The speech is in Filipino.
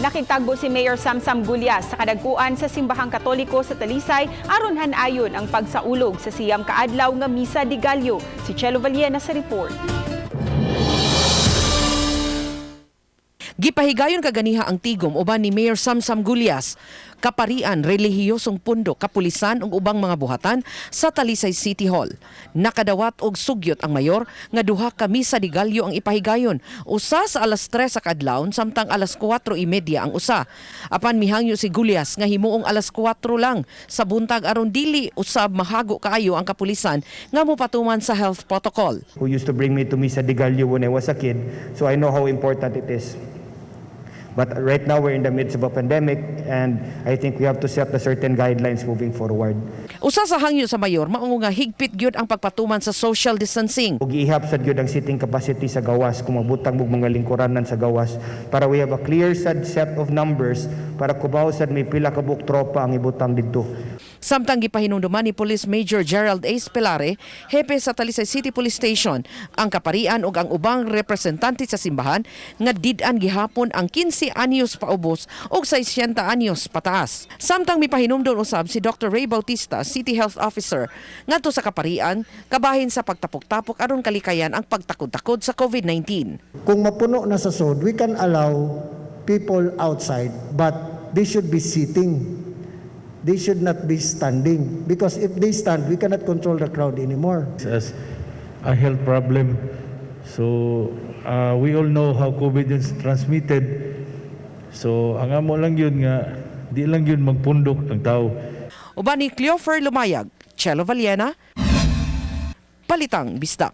Nakitagbo si Mayor Samsam Gulyas sa kadagkuan sa Simbahang Katoliko sa Talisay aron hanayon ang pagsaulog sa siyam kaadlaw nga Misa de Gallo. Si Chelo Vallena sa report. Gipahigayon kaganiha ang tigom uban ni Mayor Samsam Gulyas, kaparian, relihiyosong pundok, kapulisan ug ubang mga buhatan sa Talisay City Hall. Nakadawat og sugyot ang mayor nga duha ka Misa de Gallo ang ipahigayon, usa sa alas 3 sa kadlawon samtang alas 4:30 ang usa. Apan mihangyo si Gulyas nga himuong alas 4 lang sa buntag aron dili usab mahago kaayo ang kapulisan nga mopatuman sa health protocol. Who used to bring me to Misa de Gallo when I was a kid, so I know how important it is. But right now we're in the midst of a pandemic and I think we have to set the certain guidelines moving forward. Usa sa hangyo sa mayor mao nga higpit gyud ang pagpatuman sa social distancing. Ug ihap sad gyud ang seating capacity sa gawas kung mabutang og mga lingkuranan sa gawas para we have a clear set of numbers para kubaw sad may pila ka buok tropa ang ibutang didto. Samtang gipahinumduman ni Police Major Gerald A. Spelare, hepe sa Talisay City Police Station, ang kaparian ug ang ubang representante sa simbahan nga did-an gihapon ang 15 anyos paubos ug 60 anyos pataas. Samtang mipahinumdon usab si Dr. Ray Bautista, City Health Officer, ngadto sa kaparian kabahin sa pagtapok-tapok aron kalikayan ang pagtakod-takod sa COVID-19. Kung mapuno na sa SOD, we can allow people outside, but they should be sitting. They should not be standing, because if they stand, we cannot control the crowd anymore. As a health problem, so we all know how COVID is transmitted. So ang amo lang yun nga, di lang yun magpundok ang tao. Uban ni Cleofer Lumayag, Chelo Vallena, Balitang Bisdak.